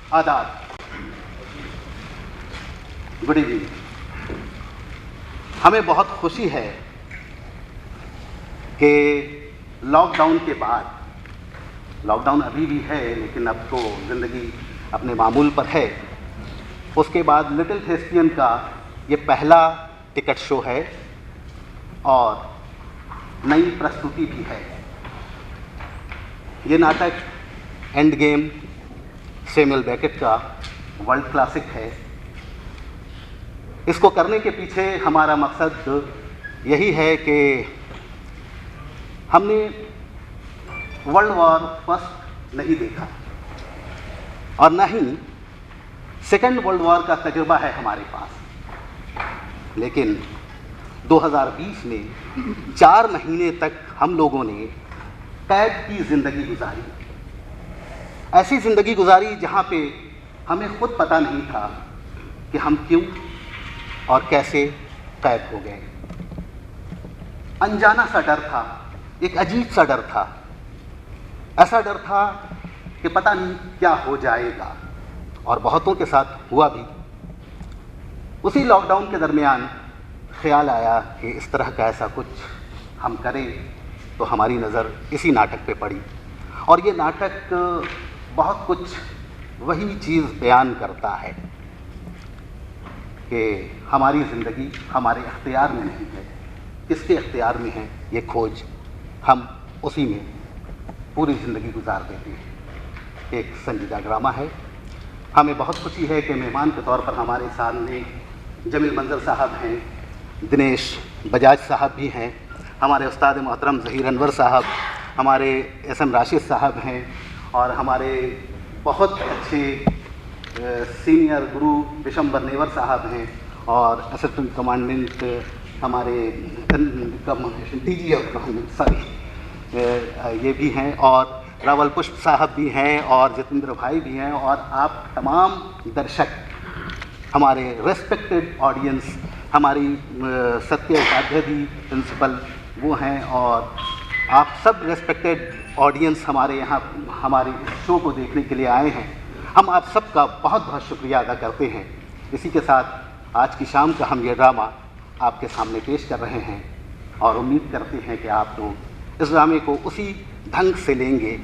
आदाब, good evening. हमें बहुत खुशी है कि लॉकडाउन के बाद, लॉकडाउन अभी भी है लेकिन अब तो ज़िंदगी अपने मामूल पर है, उसके बाद लिटिल थेस्पियन का ये पहला टिकट शो है और नई प्रस्तुति भी है। ये नाटक एंड गेम सैमुअल बेकेट का वर्ल्ड क्लासिक है। इसको करने के पीछे हमारा मकसद यही है कि हमने वर्ल्ड वॉर फर्स्ट नहीं देखा और न ही सेकेंड वर्ल्ड वॉर का तजुर्बा है हमारे पास, लेकिन 2020 में 4 महीने तक हम लोगों ने कैद की ज़िंदगी गुजारी। ऐसी ज़िंदगी गुजारी जहाँ पे हमें खुद पता नहीं था कि हम क्यों और कैसे कैद हो गए। अनजाना सा डर था, एक अजीब सा डर था। ऐसा डर था कि पता नहीं क्या हो जाएगा, और बहुतों के साथ हुआ भी। उसी लॉकडाउन के दरमियान ख्याल आया कि इस तरह का ऐसा कुछ हम करें, तो हमारी नज़र इसी नाटक पे पड़ी। और ये नाटक बहुत कुछ वही चीज़ बयान करता है कि हमारी ज़िंदगी हमारे अख्तियार में नहीं है, किसके अख्तियार में है ये खोज, हम उसी में पूरी ज़िंदगी गुजार देते हैं। एक संजीदा ड्रामा है। हमें बहुत खुशी है कि मेहमान के तौर पर हमारे सामने जमील मंजर साहब हैं, दिनेश बजाज साहब भी हैं, हमारे उस्ताद मोहतरम ज़हीर अनवर साहब, हमारे एसएम राशिद साहब हैं, और हमारे बहुत अच्छे सीनियर गुरु विशंबर नेवर साहब हैं, और असिस्टेंट कमांडेंट हमारे डीजी ऑफ कमांडेंट सॉरी ये भी हैं, और रावल पुष्प साहब भी हैं, और जितेंद्र भाई भी हैं, और आप तमाम दर्शक, हमारे रेस्पेक्टेड ऑडियंस, हमारी सत्य उपाध्याय भी प्रिंसिपल वो हैं, और आप सब रेस्पेक्टेड ऑडियंस हमारे यहाँ हमारे शो को देखने के लिए आए हैं। हम आप सबका बहुत बहुत शुक्रिया अदा करते हैं। इसी के साथ आज की शाम का हम ये ड्रामा आपके सामने पेश कर रहे हैं, और उम्मीद करते हैं कि आप लोग इस ड्रामे को उसी ढंग से लेंगे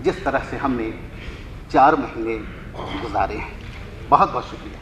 जिस तरह से हमने 4 महीने गुजारे हैं। बहुत बहुत शुक्रिया।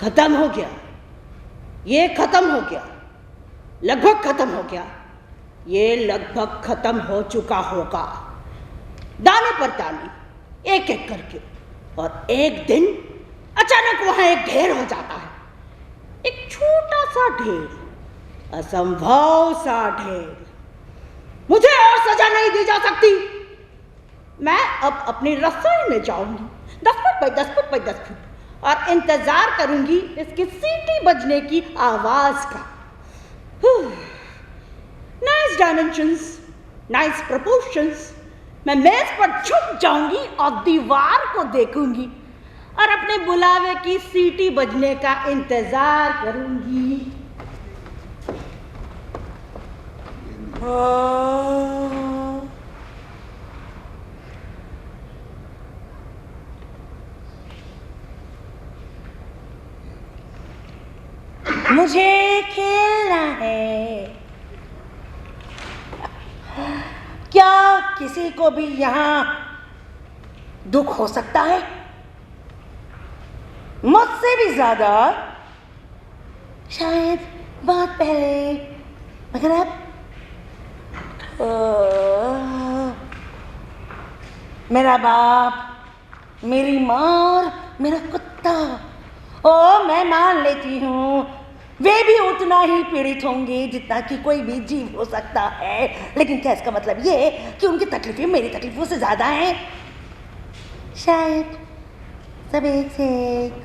खत्म हो गया, ये खत्म हो गया, लगभग खत्म हो गया, ये लगभग खत्म हो चुका होगा, दाने पर दाने, एक एक करके। और एक दिन अचानक वहां एक ढेर हो जाता है, एक छोटा सा ढेर, असंभव सा ढेर। मुझे और सजा नहीं दी जा सकती। मैं अब अपनी रसोई में जाऊंगी 10 foot by 10 foot by 10 foot और इंतजार करूंगी इसकी सीटी बजने की आवाज का। Nice dimensions, nice proportions. मैं मेज पर झुक जाऊंगी और दीवार को देखूंगी और अपने बुलावे की सीटी बजने का इंतजार करूंगी। मुझे खेलना है। क्या किसी को भी यहां दुख हो सकता है? मुझसे भी ज्यादा शायद बहुत पहले, मगर अब मेरा बाप, मेरी माँ, मेरा कुत्ता, मैं मान लेती हूँ वे भी उतना ही पीड़ित होंगे जितना कि कोई भी जीव हो सकता है। लेकिन क्या इसका मतलब ये कि उनकी तकलीफें मेरी तकलीफों से ज्यादा हैं? शायद सब एक से एक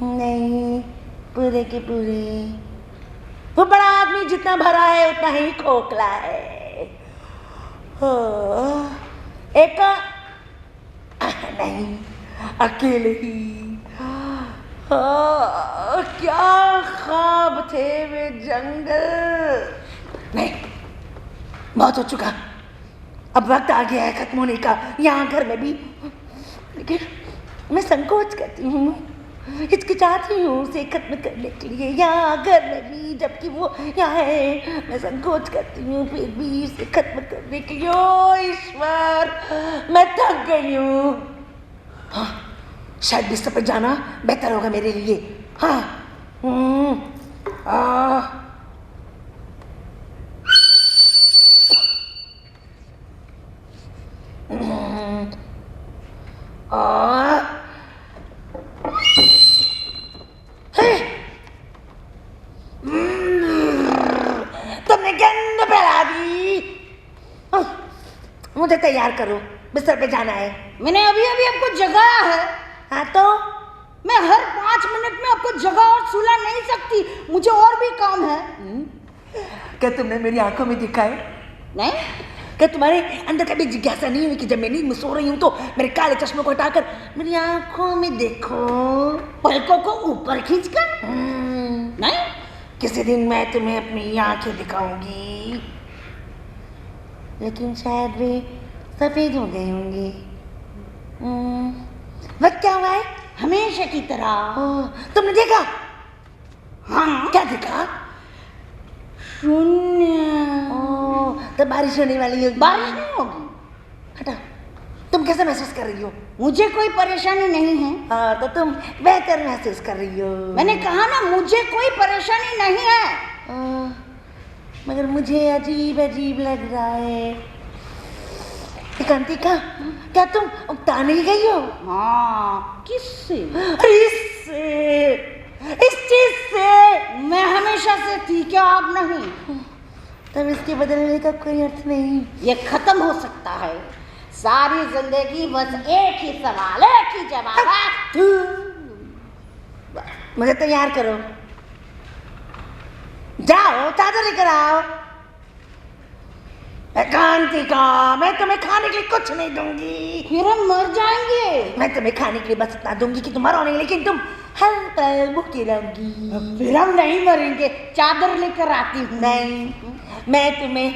नहीं, पूरे के पूरे। वो बड़ा आदमी जितना भरा है उतना ही खोखला है। एक नहीं, अकेले ही। क्या ख्वाब थे वे जंगल। नहीं, बहुत हो चुका, अब वक्त आ गया है खत्म होने का, यहाँ घर में भी। लेकिन मैं संकोच करती हूँ, हिचकिचाती हूँ उसे खत्म करने के लिए, यहाँ घर में भी, जबकि वो यहाँ है। मैं संकोच करती हूँ फिर भी इसे खत्म करने के लिए। ओ ईश्वर, मैं थक गई हूँ। हाँ, शायद बिस्तर पर जाना बेहतर होगा मेरे लिए। हाँ, तुमने गंद फैला दी। मुझे तैयार करो, बिस्तर पे जाना है। मैंने अभी अभी आपको जगाया है। हाँ तो मैं हर 5 मिनट में आपको जगा और सुला नहीं सकती, मुझे और भी काम है। क्या तुमने मेरी आंखों में देखा है? नहीं। क्या तुम्हारे अंदर कभी जिज्ञासा नहीं हुई कि जब मैं नींद में सो रही हूँ तो मेरे काले चश्मों को हटाकर मेरी आंखों में देखो, पलकों को ऊपर खींचकर? नहीं, किसी दिन मैं तुम्हें अपनी आंखें दिखाऊंगी, लेकिन शायद वे सफेद हो गए होंगे। वक्त क्या हुआ है? हमेशा की तरह। तुमने देखा? हाँ। क्या देखा? शून्य। तो बारिश होने वाली होगी। बारिश नहीं होगी। हटा, तुम कैसे महसूस कर रही हो? मुझे कोई परेशानी नहीं है। हाँ, तो तुम बेहतर महसूस कर रही हो। मैंने कहा ना, मुझे कोई परेशानी नहीं है। मगर मुझे अजीब अजीब लग रहा है। एकांतिका, क्या तुम उकता नहीं गई हो? हाँ। किससे? इससे, इस चीज से। मैं हमेशा से थी, क्या आप नहीं? तब इसके बदलने का कोई अर्थ नहीं। ये खत्म हो सकता है। सारी जिंदगी बस एक ही सवाल, एक ही जवाब। मुझे तैयार करो, जाओ चादर लेकर आओ। एकांतिका, मैं तुम्हें खाने के लिए कुछ नहीं दूंगी। फिर हम मर जाएंगे। मैं तुम्हें खाने के लिए बस इतना दूंगी कि तुम मरोगे, लेकिन तुम हर पल भूखी रहोगी। फिर हम नहीं मरेंगे। चादर लेकर आती हूँ। नहीं, मैं तुम्हें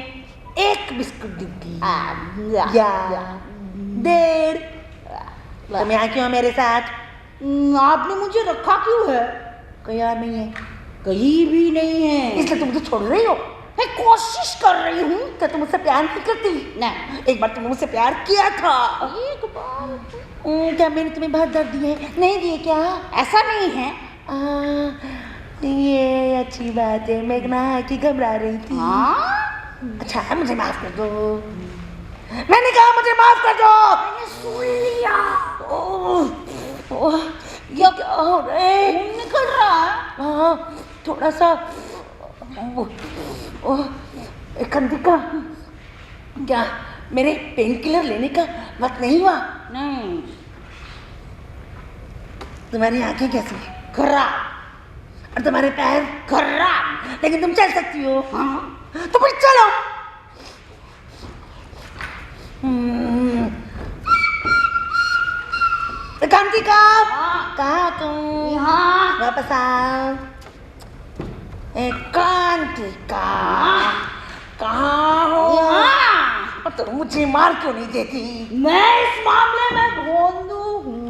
एक बिस्कुट दूंगी या 1.5। तुम यहाँ क्यों मेरे साथ? आपने मुझे रखा क्यों है? कोई और नहीं है? कहीं भी नहीं है। इसलिए तुम मुझे छोड़ रही हो? मैं कोशिश कर रही हूँ। क्या तुम मुझसे प्यार नहीं करती? नहीं। एक बार तुमने मुझसे प्यार किया था। एक बार? क्या मैंने तुम्हें बहुत दर्द दिए? नहीं दिए क्या? ऐसा नहीं है। ये अच्छी बात है, मेघना की घबरा रही थी। अच्छा मुझे माफ कर दो, मैंने कहा मुझे माफ कर दो। मैंने सुन लिया। ये क्या हो रहा है? खून निकल रहा है। हाँ थोड़ा सा। कंदिका, क्या मेरे पेन किलर लेने का वक्त नहीं हुआ? नहीं। तुम्हारी आंखें कैसी है? खराब। और तुम्हारे पैर? खराब। लेकिन तुम चल सकती हो। हाँ। तो फिर चलो। कांतिका, कहाँ तुम? यहाँ। वापस आओ। कांतिका, कहाँ हो? यहाँ। तो मुझे मार क्यों नहीं देती? मैं इस मामले में भोंदू हूँ।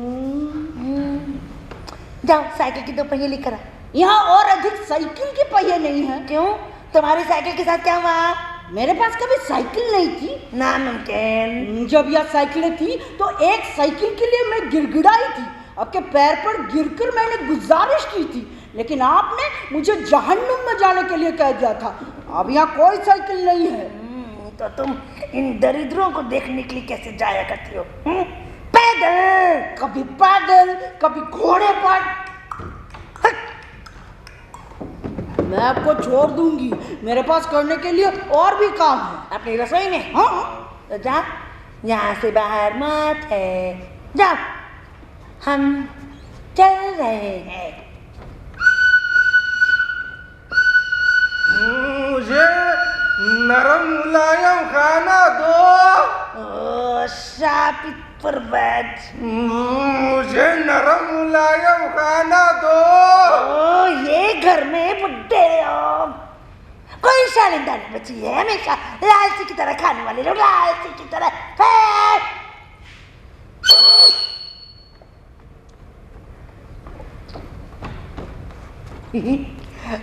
जाओ साइकिल की 2 पहिए लेकर आ। यहाँ और अधिक साइकिल के पहिए नहीं है। क्यों? तुम्हारी साइकिल के साथ क्या हुआ? मेरे पास कभी साइकिल नहीं थी। नामुमकिन। जब यह साइकिलें थी तो एक साइकिल के लिए मैं गिड़गिड़ाई थी। आपके पैर पर गिरकर मैंने गुजारिश की थी, लेकिन आपने मुझे जहन्नुम में जाने के लिए कह दिया था। अब यहाँ कोई साइकिल नहीं है। तो तुम इन दरिद्रों को देखने के लिए कैसे जाया करती हो? पैदल, कभी पैदल, कभी घोड़े पर। मैं आपको छोड़ दूंगी, मेरे पास करने के लिए और भी काम है। अपनी रसोई में? हाँ। तो जा, यहाँ से बाहर मत है। जाओ, हम चल रहे हैं। मुझे नरम मुलायम खाना दो। ओ शापित पर्वत। मुझे नरम मुलायम खाना दो। ओ ये घर में बुड्ढे लोग, कोई शालीनता नहीं बची है। हमेशा लालची की तरह खाने वाले लोग, लालची की तरह।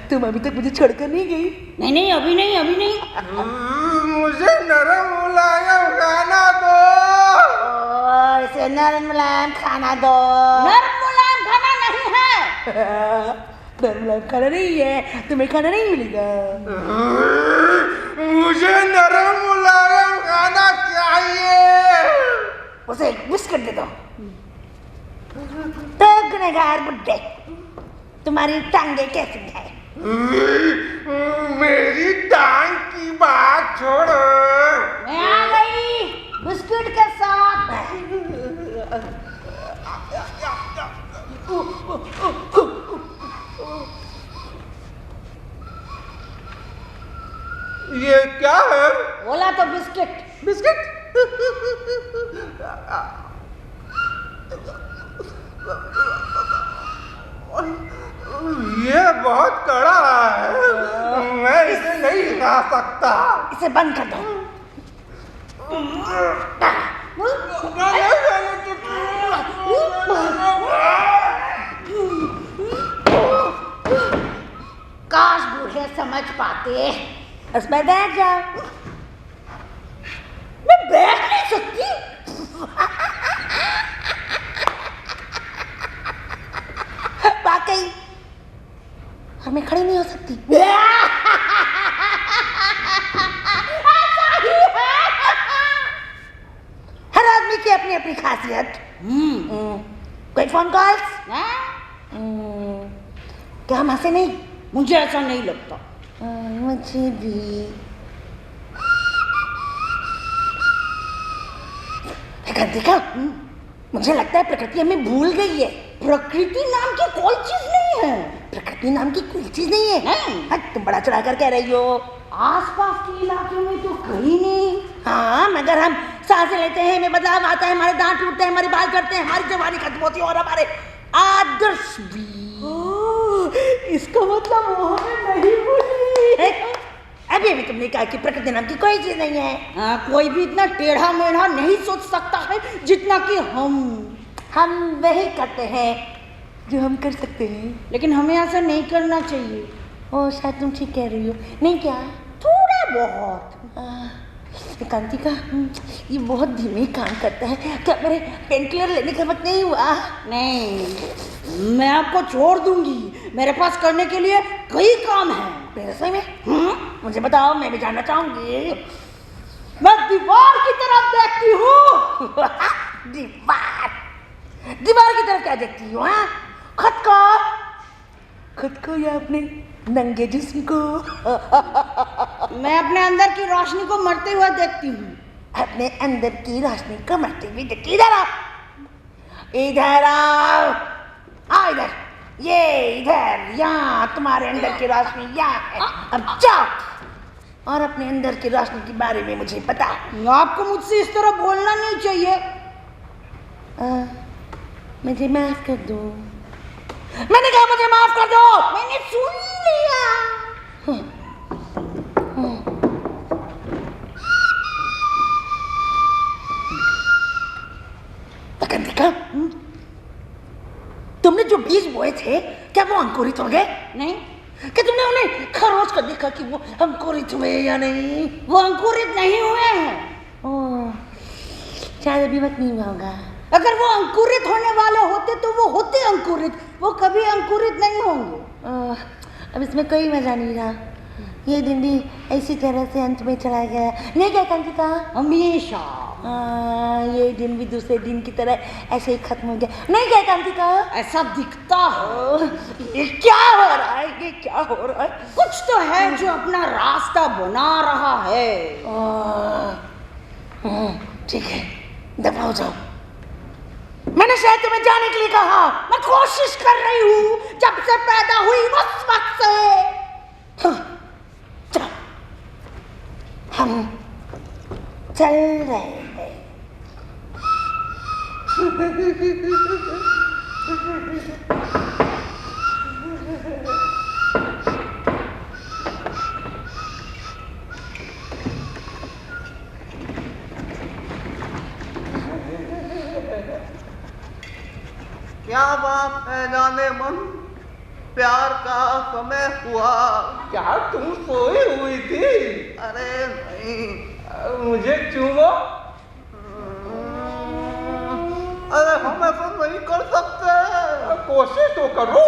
तुम अभी तक मुझे छोड़कर नहीं गई? नहीं नहीं, अभी नहीं, अभी नहीं। मुझे नरम मुलायम खाना दो। ओ, इसे नरम मुलायम खाना दो। नरम मुलायम खाना नहीं है। नरम मुलायम खाना नहीं है, तुम्हें खाना नहीं मिलेगा। मुझे नरम मुलायम खाना चाहिए। उसे एक बिस्किट दे दो। तो गुनहगार बुड्ढे, तुम्हारी टांगे कैसी है? मेरी टांग की बात छोड़ो। मैं आ गई बिस्किट के साथ। ये क्या है? बोला तो बिस्किट। बिस्किट? ये बहुत कड़ा है, मैं इसे नहीं खा सकता। इसे बंद कर दो। काश बूढ़े समझ पाते। उसमें बैठ जाओ। मैं बैठ नहीं सकती। वाकई और मैं खड़ी नहीं हो सकती। हर आदमी की अपनी अपनी खासियत। कोई फोन कॉल्स? क्या हम हंसे नहीं? मुझे ऐसा नहीं लगता। मुझे भी। देखा, मुझे लगता है प्रकृति हमें भूल गई है। प्रकृति नाम की कोई चीज नहीं है। प्रकृति नाम की कोई चीज नहीं है। नहीं। तुम बड़ा चढ़ा कर कह रही हो। आसपास के इलाके में तो कहीं नहीं। हाँ, मगर हम सांसें लेते हैं, हमें बदलाव आता है, हमारे दांत टूटते हैं, हमारे बाल झड़ते हैं, हमारी जवानी खत्म होती है और हमारे आदर्श भी। इसका मतलब वो हमें नहीं भूली। अभी अभी तुमने कहा कि प्रकृति नाम की कोई चीज नहीं है। कोई भी इतना टेढ़ा मेढ़ा नहीं सोच सकता है जितना कि हम वही करते हैं जो हम कर सकते हैं। लेकिन हमें ऐसा नहीं करना चाहिए। ओ शायद तुम ठीक कह रही हो। नहीं क्या? थोड़ा बहुत। कांतिका, ये बहुत धीमे काम करता है। क्या मेरे पेन किलर लेने का वक्त नहीं हुआ? नहीं, मैं आपको छोड़ दूंगी। मेरे पास करने के लिए कई काम है। मेरे सही में? मुझे बताओ, मैं भी जानना चाहूंगी। मैं दीवार की तरफ देखती हूँ। दीवार? दीवार की तरफ क्या देखती हूँ? हाँ, खुद को या अपने नंगे जिस्म को? मैं अपने अंदर की रोशनी को मरते हुए देखती हूँ। अपने अंदर की रोशनी को मरते हुए देखती। इधर आओ, इधर आओ, आओ इधर। ये इधर, यहाँ तुम्हारे अंदर की रोशनी यहाँ है। अब जाओ और अपने अंदर की रोशनी के बारे में मुझे बताओ। आपको मुझसे इस तरह बोलना नहीं चाहिए। मुझे माफ कर दो। मैंने कहा मुझे माफ कर दो। मैंने सुन लिया। कंदिका, तुमने जो बीज बोए थे, क्या वो अंकुरित हो गए? नहीं। क्या तुमने उन्हें खरोच कर देखा कि वो अंकुरित हुए या नहीं? वो अंकुरित नहीं हुए हैं। ओह, शायद अभी वक्त नहीं हुआ होगा। अगर वो अंकुरित होने वाले होते तो वो होते अंकुरित। वो कभी अंकुरित नहीं होंगे। अब इसमें कोई मजा नहीं रहा। ये दिन भी ऐसी तरह से अंत में चला गया, नहीं क्या कांतिका? हमेशा। ये दिन भी दूसरे दिन की तरह ऐसे ही खत्म हो गया, नहीं क्या कांतिका? ऐसा दिखता है। ये क्या हो रहा है? ये क्या हो रहा है? कुछ तो है जो अपना रास्ता बना रहा है। ठीक है, दफा हो जाओ। मैंने शायद तुम्हें जाने के लिए कहा। मैं कोशिश कर रही हूँ जब से पैदा हुई उस वक्त से। चलो, हम चल रहे हैं। क्या बात है जाने मन, प्यार का समय हुआ। क्या तुम सोई हुई थी? अरे नहीं, मुझे चूमो। अरे हम ऐसा नहीं कर सकते। कोशिश तो करो।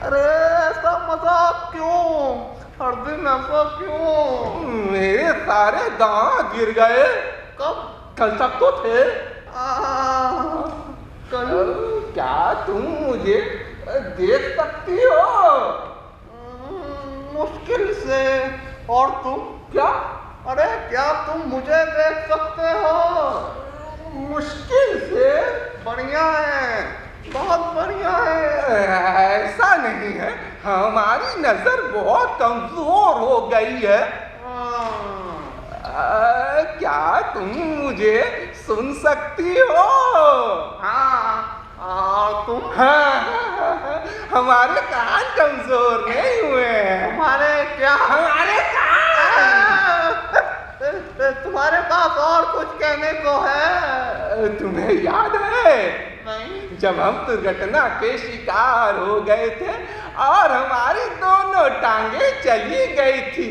अरे ऐसा मजाक क्यों? हर दिन ऐसा क्यों? मेरे सारे दांत गिर गए। कब? कल तक तो थे। कल? क्या तुम मुझे देख सकती हो? मुश्किल से। और तुम? क्या? अरे क्या तुम मुझे देख सकते हो? मुश्किल से। बढ़िया है, बहुत बढ़िया है। ऐसा नहीं है, हमारी नजर बहुत कमजोर हो गई है। क्या तुम मुझे सुन सकती हो? हाँ। तुम? हाँ, हमारे कान कमजोर नहीं हुए। हमारे क्या? हमारे कान। तुम्हारे पास और कुछ कहने को है? तुम्हें याद है? नहीं। जब हम दुर्घटना के शिकार हो गए थे और हमारी दोनों टांगे चली गई थी।